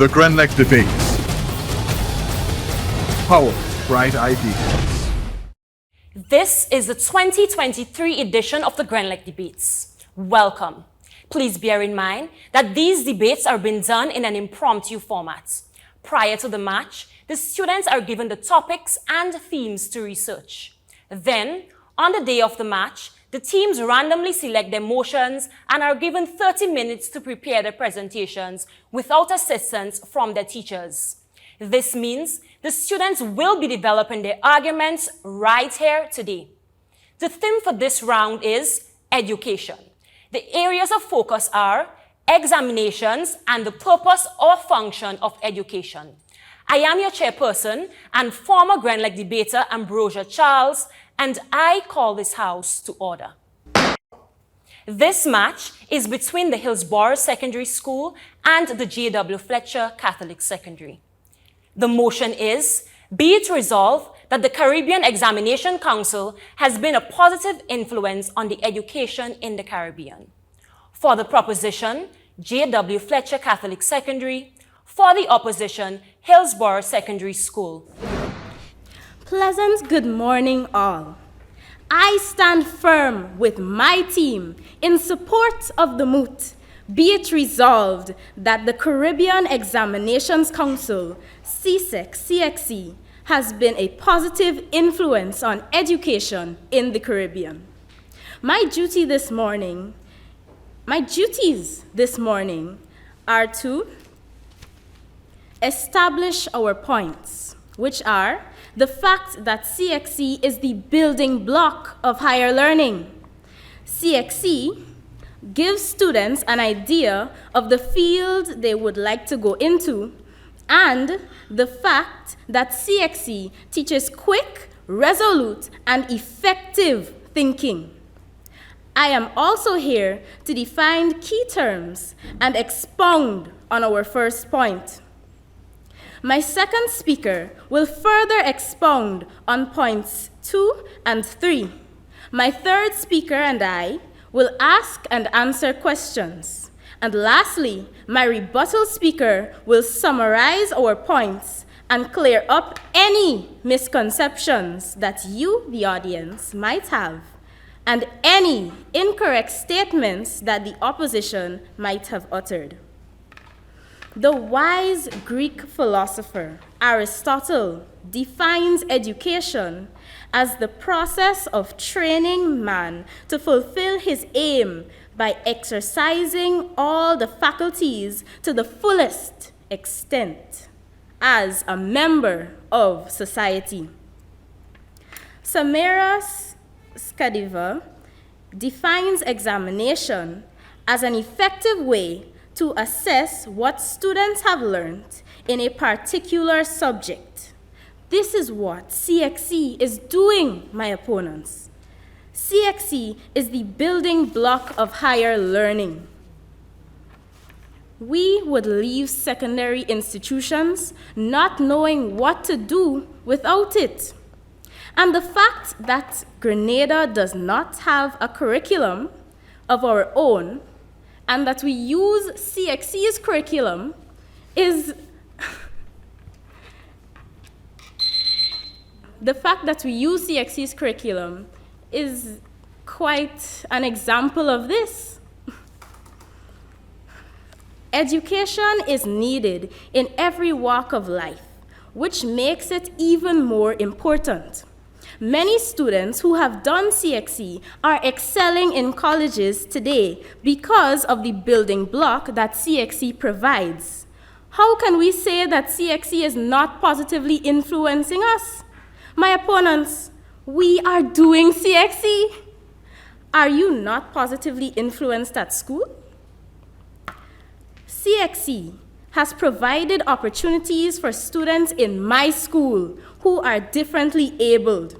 The Grenlec Debates. Power, bright ideas. This is the 2023 edition of the Grenlec Debates. Welcome. Please bear in mind that these debates are being done in an impromptu format. Prior to the match, the students are given the topics and themes to research. Then, on the day of the match, the teams randomly select their motions and are given 30 minutes to prepare their presentations without assistance from their teachers. This means the students will be developing their arguments right here today. The theme for this round is education. The areas of focus are examinations and the purpose or function of education. I am your chairperson and former Grenlec debater Ambrosia Charles, and I call this house to order. This match is between the Hillsborough Secondary School and the J.W. Fletcher Catholic Secondary. The motion is, be it resolved that the Caribbean Examination Council has been a positive influence on the education in the Caribbean. For the proposition, J.W. Fletcher Catholic Secondary. For the opposition, Hillsborough Secondary School. Pleasant good morning, all. I stand firm with my team in support of the moot. Be it resolved that the Caribbean Examinations Council, CXE, has been a positive influence on education in the Caribbean. My duties this morning are to establish our points, which are the fact that CXE is the building block of higher learning. CXE gives students an idea of the field they would like to go into, and the fact that CXE teaches quick, resolute, and effective thinking. I am also here to define key terms and expound on our first point. My second speaker will further expound on points 2 and 3. My third speaker and I will ask and answer questions. And lastly, my rebuttal speaker will summarize our points and clear up any misconceptions that you, the audience, might have, and any incorrect statements that the opposition might have uttered. The wise Greek philosopher Aristotle defines education as the process of training man to fulfill his aim by exercising all the faculties to the fullest extent as a member of society. Samira Skadiva defines examination as an effective way to assess what students have learned in a particular subject. This is what CXE is doing, my opponents. CXE is the building block of higher learning. We would leave secondary institutions not knowing what to do without it. And the fact that Grenada does not have a curriculum of our own and that we use CXE's curriculum is the fact that we use CXE's curriculum is quite an example of this. Education is needed in every walk of life, which makes it even more important. Many students who have done CXE are excelling in colleges today because of the building block that CXE provides. How can we say that CXE is not positively influencing us? My opponents, we are doing CXE. Are you not positively influenced at school? CXE has provided opportunities for students in my school who are differently abled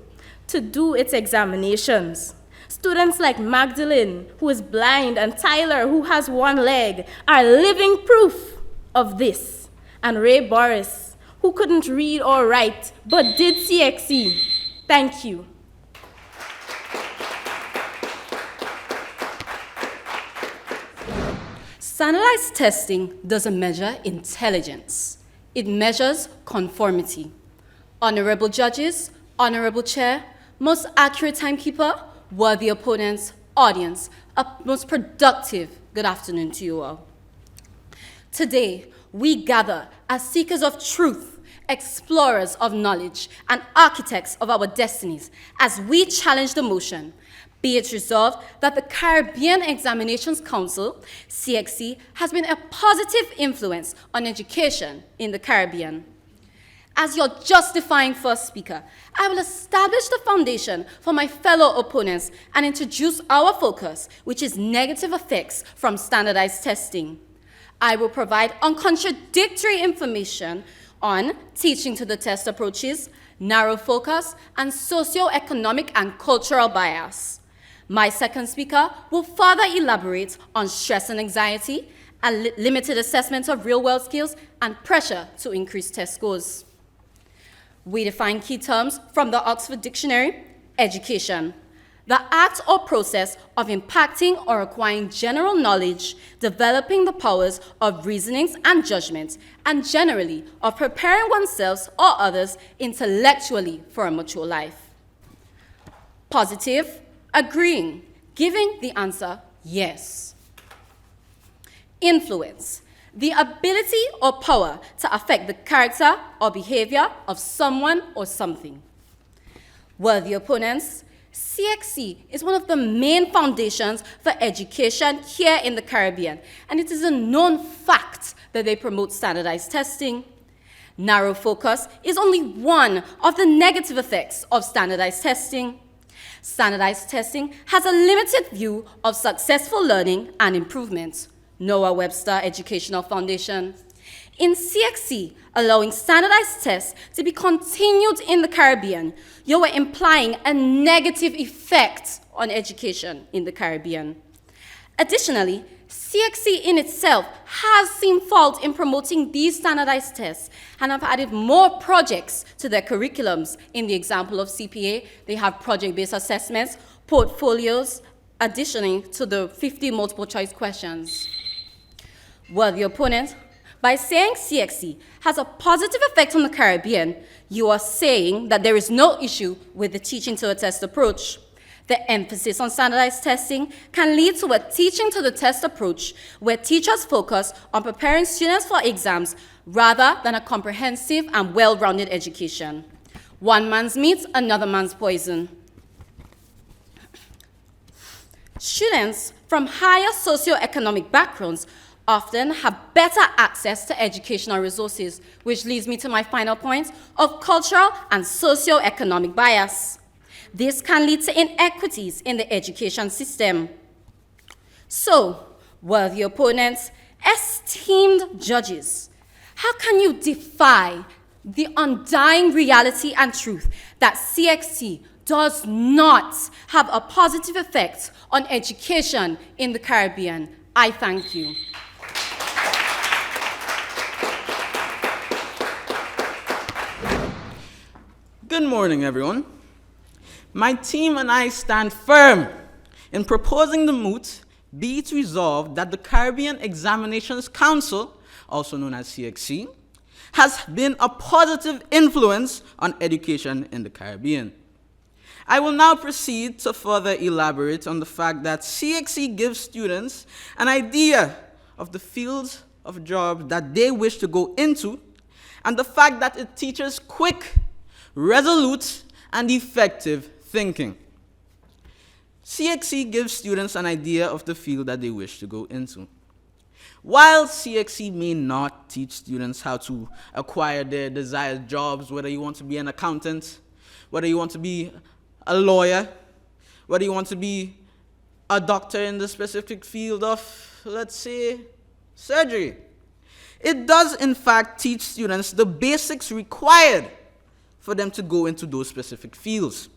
to do its examinations. Students like Magdalene, who is blind, and Tyler, who has one leg, are living proof of this. And Ray Boris, who couldn't read or write, but did CXE. Thank you. Standardized testing doesn't measure intelligence. It measures conformity. Honorable judges, honorable chair, most accurate timekeeper, worthy opponents, audience, a most productive good afternoon to you all. Today, we gather as seekers of truth, explorers of knowledge, and architects of our destinies as we challenge the motion. Be it resolved that the Caribbean Examinations Council, CXC, has been a positive influence on education in the Caribbean. As your justifying first speaker, I will establish the foundation for my fellow opponents and introduce our focus, which is negative effects from standardized testing. I will provide uncontradictory information on teaching to the test approaches, narrow focus, and socioeconomic and cultural bias. My second speaker will further elaborate on stress and anxiety, and limited assessment of real-world skills, and pressure to increase test scores. We define key terms from the Oxford Dictionary: education, the act or process of impacting or acquiring general knowledge, developing the powers of reasonings and judgments, and generally of preparing oneself or others intellectually for a mature life. Positive, agreeing, giving the answer yes. Influence, the ability or power to affect the character or behavior of someone or something. Worthy opponents, CXC is one of the main foundations for education here in the Caribbean, and it is a known fact that they promote standardized testing. Narrow focus is only one of the negative effects of standardized testing. Standardized testing has a limited view of successful learning and improvement. Noah Webster Educational Foundation. In CXC, allowing standardized tests to be continued in the Caribbean, you are implying a negative effect on education in the Caribbean. Additionally, CXC in itself has seen fault in promoting these standardized tests and have added more projects to their curriculums. In the example of CPA, they have project-based assessments, portfolios, additioning to the 50 multiple choice questions. Worthy opponent, by saying CXC has a positive effect on the Caribbean, you are saying that there is no issue with the teaching to a test approach. The emphasis on standardized testing can lead to a teaching to the test approach where teachers focus on preparing students for exams rather than a comprehensive and well-rounded education. One man's meat, another man's poison. Students from higher socioeconomic backgrounds often have better access to educational resources, which leads me to my final point of cultural and socioeconomic bias. This can lead to inequities in the education system. So, worthy opponents, esteemed judges, how can you defy the undying reality and truth that CXC does not have a positive effect on education in the Caribbean? I thank you. Good morning, everyone. My team and I stand firm in proposing the moot be it resolved that the Caribbean Examinations Council, also known as CXC, has been a positive influence on education in the Caribbean. I will now proceed to further elaborate on the fact that CXC gives students an idea of the fields of jobs that they wish to go into, and the fact that it teaches quick, resolute, and effective thinking. CXC gives students an idea of the field that they wish to go into. While CXC may not teach students how to acquire their desired jobs, whether you want to be an accountant, whether you want to be a lawyer, whether you want to be a doctor in the specific field of, let's say, surgery, it does in fact teach students the basics required for them to go into those specific fields.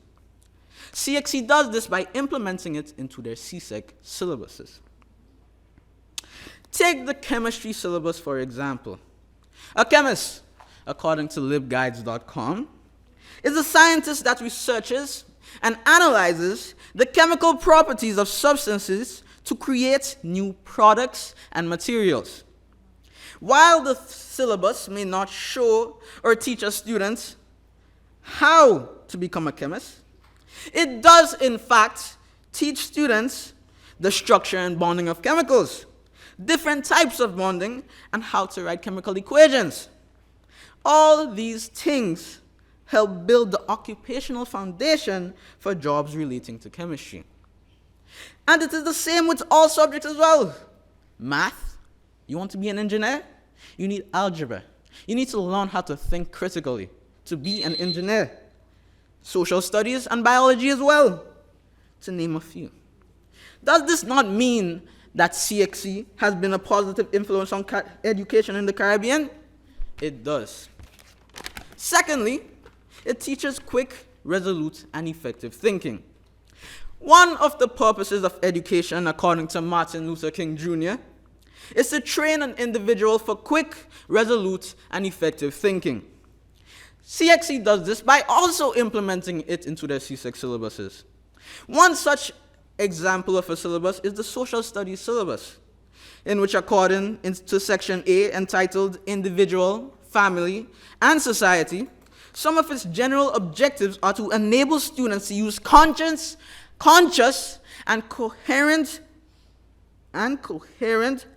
CXC does this by implementing it into their CSEC syllabuses. Take the chemistry syllabus, for example. A chemist, according to libguides.com, is a scientist that researches and analyzes the chemical properties of substances to create new products and materials. While the syllabus may not show or teach our students how to become a chemist, it does, in fact, teach students the structure and bonding of chemicals, different types of bonding, and how to write chemical equations. All these things help build the occupational foundation for jobs relating to chemistry. And it is the same with all subjects as well. Math, you want to be an engineer? You need algebra. You need to learn how to think critically to be an engineer. Social studies and biology as well, to name a few. Does this not mean that CXC has been a positive influence on education in the Caribbean? It does. Secondly, it teaches quick, resolute, and effective thinking. One of the purposes of education, according to Martin Luther King Jr., is to train an individual for quick, resolute, and effective thinking. CXC does this by also implementing it into their C6 syllabuses. One such example of a syllabus is the social studies syllabus, in which, according to section A, entitled Individual, Family, and Society, some of its general objectives are to enable students to use conscious and coherent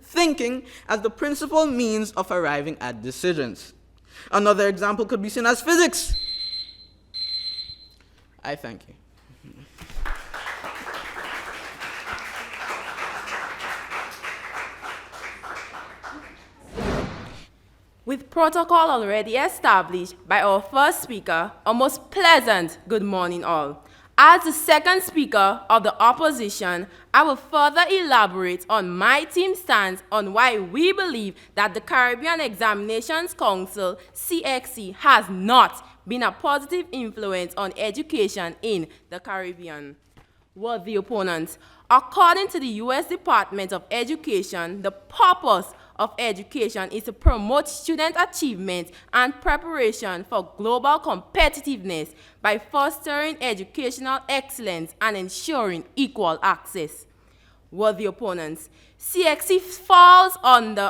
thinking as the principal means of arriving at decisions. Another example could be seen as physics. I thank you. With protocol already established by our first speaker, a most pleasant good morning all. As the second speaker of the opposition, I will further elaborate on my team's stance on why we believe that the Caribbean Examinations Council, CXC, has not been a positive influence on education in the Caribbean. Worthy opponents, according to the U.S. Department of Education, the purpose of education is to promote student achievement and preparation for global competitiveness by fostering educational excellence and ensuring equal access. Worthy opponents, CXC falls under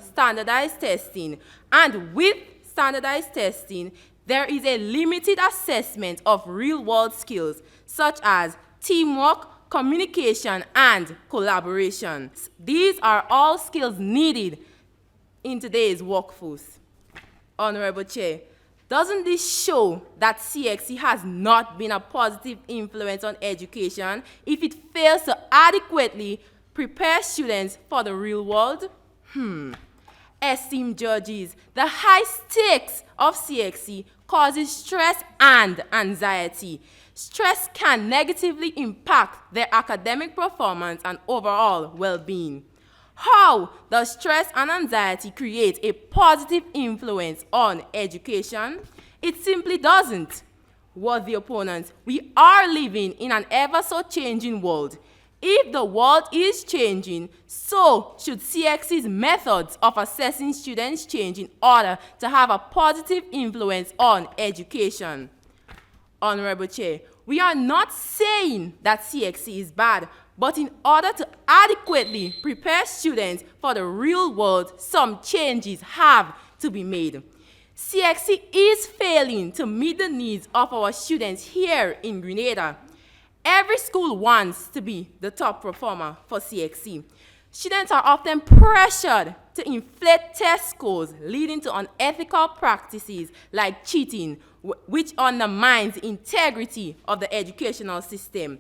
standardized testing, and with standardized testing, there is a limited assessment of real-world skills such as teamwork, communication, and collaboration. These are all skills needed in today's workforce. Honorable Chair, doesn't this show that CXC has not been a positive influence on education if it fails to adequately prepare students for the real world? Esteemed judges, the high stakes of CXC causes stress and anxiety. Stress can negatively impact their academic performance and overall well-being. How does stress and anxiety create a positive influence on education? It simply doesn't. Worthy opponents, we are living in an ever-so-changing world. If the world is changing, so should CXC's methods of assessing students change in order to have a positive influence on education. Honorable Chair, we are not saying that CXC is bad, but in order to adequately prepare students for the real world, some changes have to be made. CXC is failing to meet the needs of our students here in Grenada. Every school wants to be the top performer for CXC. Students are often pressured to inflate test scores, leading to unethical practices like cheating, which undermines the integrity of the educational system.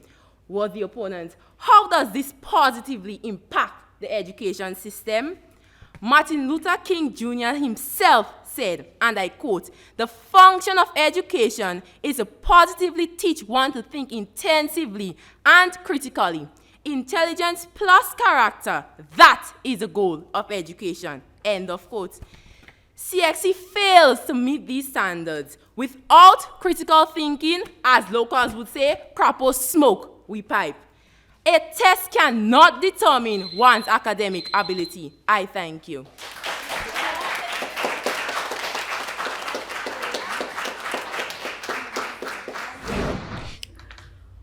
Worthy opponents, how does this positively impact the education system? Martin Luther King Jr. himself said, and I quote, "The function of education is to positively teach one to think intensively and critically. Intelligence plus character, that is the goal of education." End of quote. CXC fails to meet these standards. Without critical thinking, as locals would say, crapo smoke, we pipe. A test cannot determine one's academic ability. I thank you.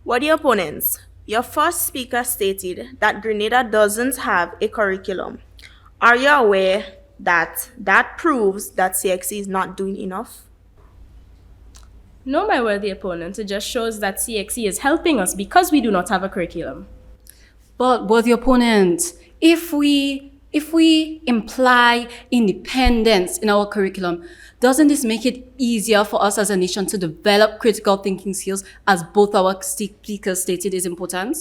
Worthy opponents, Your first speaker stated that Grenada doesn't have a curriculum. Are you aware that that proves that CXC is not doing enough? No, my worthy opponent, it just shows that CXC is helping us because we do not have a curriculum. But worthy opponent, if we imply independence in our curriculum, doesn't this make it easier for us as a nation to develop critical thinking skills, as both our speakers stated is important?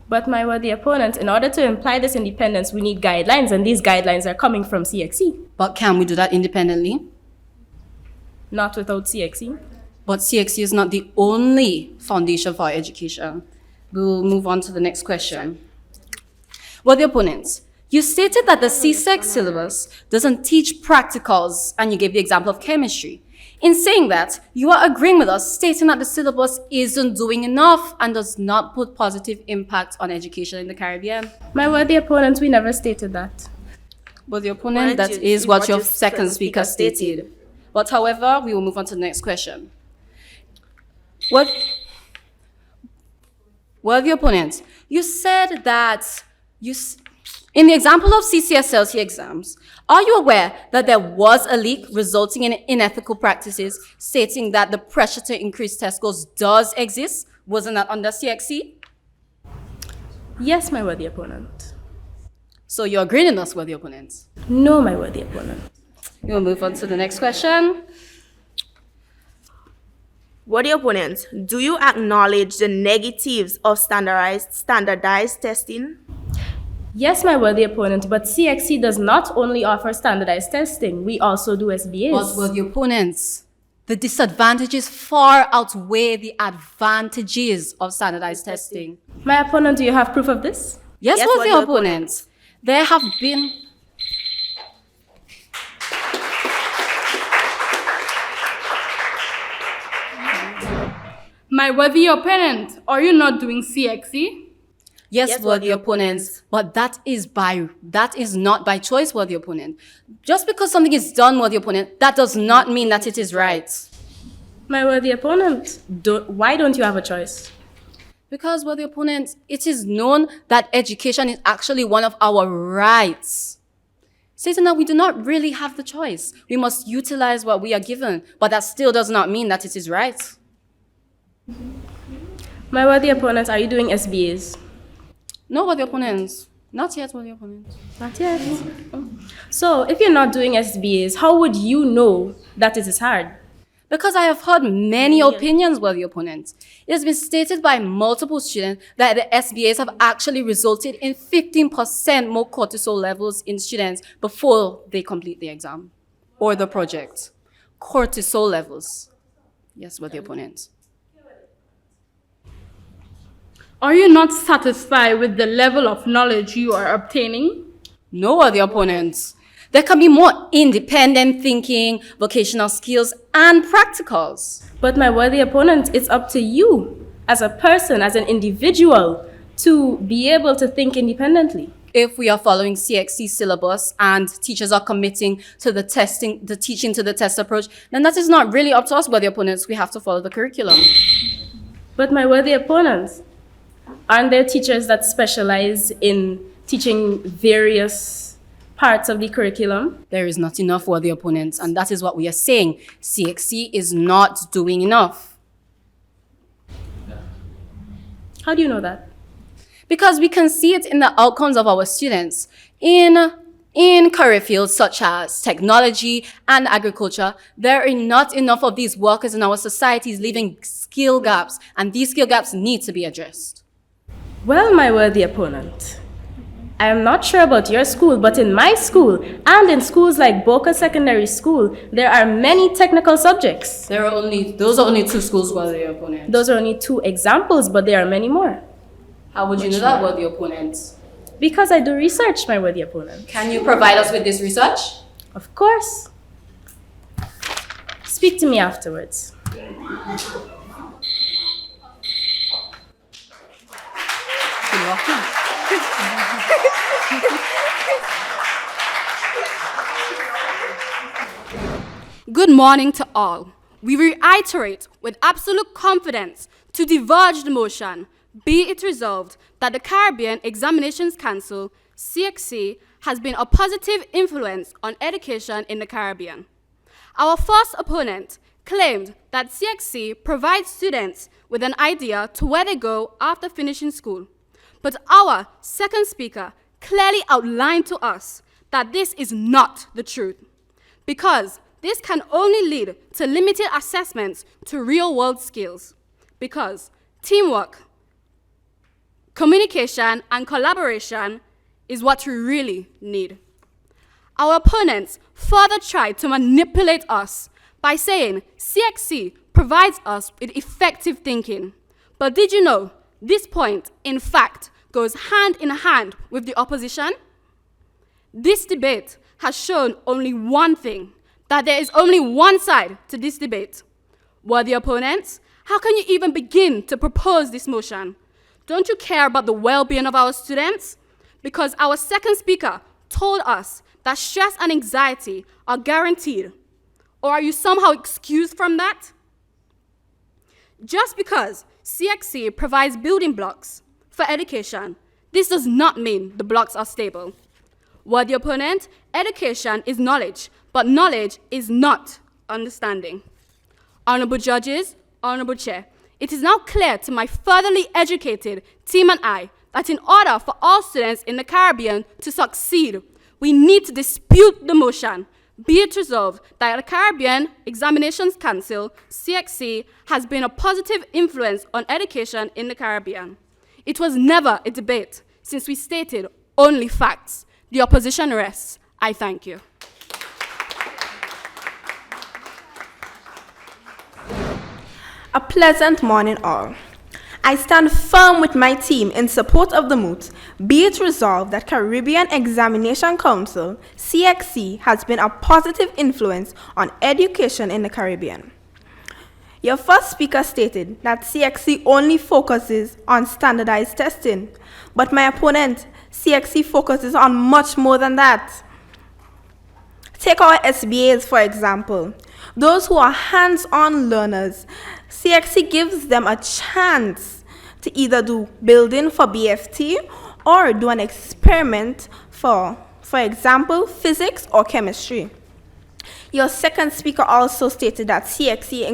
But my worthy opponent, in order to imply this independence, we need guidelines, and these guidelines are coming from CXC. But can we do that independently? Not without CXC. But CXC is not the only foundation for our education. We'll move on to the next question. Worthy opponents, you stated that the CSEC syllabus doesn't teach practicals, and you gave the example of chemistry. In saying that, you are agreeing with us, stating that the syllabus isn't doing enough and does not put positive impact on education in the Caribbean. My worthy opponent, we never stated that. Worthy opponent, that is what your second speaker stated. But however, we will move on to the next question. Worthy opponent, you said that in the example of CCSLT exams, are you aware that there was a leak resulting in unethical practices, stating that the pressure to increase test scores does exist? Wasn't that under CXC? Yes, my worthy opponent. So you're agreeing with us, worthy opponent? No, my worthy opponent. We'll move on to the next question. Worthy opponents, do you acknowledge the negatives of standardized testing? Yes, my worthy opponent, but CXC does not only offer standardized testing, we also do SBAs. But worthy opponents, the disadvantages far outweigh the advantages of standardized testing. My opponent, do you have proof of this? Yes, worthy opponents. There have been... My worthy opponent, are you not doing CXC? Yes, worthy opponents, but that is not by choice, worthy opponent. Just because something is done, worthy opponent, that does not mean that it is right. My worthy opponent, why don't you have a choice? Because, worthy opponent, it is known that education is actually one of our rights. Stating that we do not really have the choice. We must utilize what we are given, but that still does not mean that it is right. My worthy opponents, are you doing SBAs? No, worthy opponents. Not yet, worthy opponents. Not yet. So, if you're not doing SBAs, how would you know that it is hard? Because I have heard many opinions, worthy opponents. It has been stated by multiple students that the SBAs have actually resulted in 15% more cortisol levels in students before they complete the exam or the project. Cortisol levels. Yes, worthy opponents. Are you not satisfied with the level of knowledge you are obtaining? No, worthy opponents. There can be more independent thinking, vocational skills, and practicals. But my worthy opponent, it's up to you as a person, as an individual, to be able to think independently. If we are following CXC syllabus and teachers are committing to the teaching to the test approach, then that is not really up to us, worthy opponents. We have to follow the curriculum. But my worthy opponents, aren't there teachers that specialize in teaching various parts of the curriculum? There is not enough, worthy opponents, and that is what we are saying. CXC is not doing enough. How do you know that? Because we can see it in the outcomes of our students. In career fields such as technology and agriculture, there are not enough of these workers in our societies, leaving skill gaps, and these skill gaps need to be addressed. Well, my worthy opponent, I am not sure about your school, but in my school and in schools like Boca Secondary School, there are many technical subjects. Those are only two schools, worthy opponents. Those are only two examples, but there are many more. How would you know that, worthy opponents? Because I do research, my worthy opponent. Can you provide us with this research? Of course. Speak to me afterwards. Good morning to all. We reiterate with absolute confidence to diverge the motion Be it resolved that the Caribbean Examinations Council, CXC, has been a positive influence on education in the Caribbean. Our first opponent claimed that CXC provides students with an idea to where they go after finishing school. But our second speaker clearly outlined to us that this is not the truth, because this can only lead to limited assessments to real-world skills, because teamwork, communication, and collaboration is what we really need. Our opponents further tried to manipulate us by saying CXC provides us with effective thinking. But did you know this point, in fact, goes hand in hand with the opposition? This debate has shown only one thing, that there is only one side to this debate. Worthy opponents, how can you even begin to propose this motion? Don't you care about the well-being of our students? Because our second speaker told us that stress and anxiety are guaranteed. Or are you somehow excused from that? Just because CXC provides building blocks for education, this does not mean the blocks are stable. Worthy opponent, education is knowledge, but knowledge is not understanding. Honorable judges, honorable chair, it is now clear to my furtherly educated team and I that in order for all students in the Caribbean to succeed, we need to dispute the motion. Be it resolved that the Caribbean Examinations Council, CXC, has been a positive influence on education in the Caribbean. It was never a debate, since we stated only facts. The opposition rests. I thank you. A pleasant morning all. I stand firm with my team in support of the moot. Be it resolved that Caribbean Examination Council, CXC, has been a positive influence on education in the Caribbean. Your first speaker stated that CXC only focuses on standardized testing, but my opponent, CXC, focuses on much more than that. Take our SBAs, for example. Those who are hands-on learners, CXC gives them a chance to either do building for BFT or do an experiment for example, physics or chemistry. Your second speaker also stated that CXC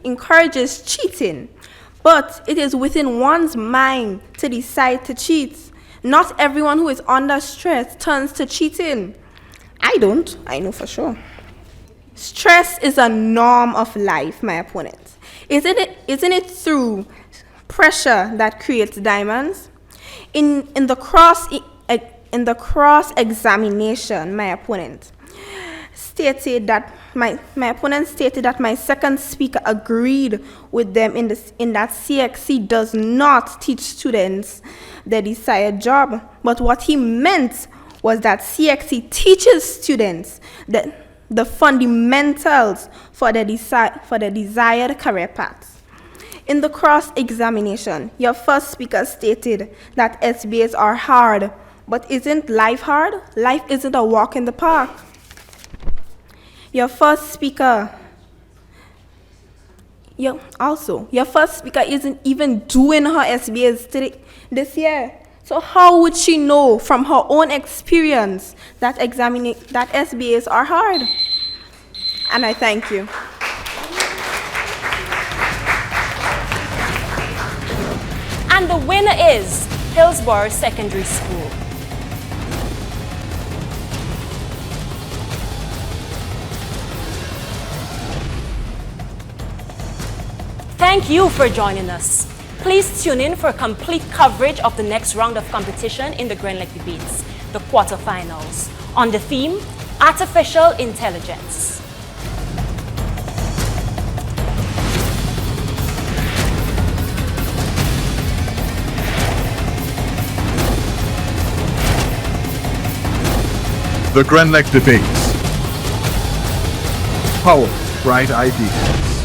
encourages cheating, but it is within one's mind to decide to cheat. Not everyone who is under stress turns to cheating. I don't, I know for sure. Stress is a norm of life, my opponent. Isn't it through pressure that creates diamonds? In the cross examination, my opponent stated that my second speaker agreed with them in that CXC does not teach students the desired job, but what he meant was that CXC teaches students the fundamentals for the desired career paths. In the cross-examination, your first speaker stated that SBAs are hard, but isn't life hard? Life isn't a walk in the park. Your first speaker isn't even doing her SBAs this year. So how would she know from her own experience that SBAs are hard? And I thank you. And the winner is Hillsborough Secondary School. Thank you for joining us. Please tune in for complete coverage of the next round of competition in the Grenlec debates, the quarterfinals, on the theme, Artificial Intelligence. The Grenlec debates. Power, bright ideas.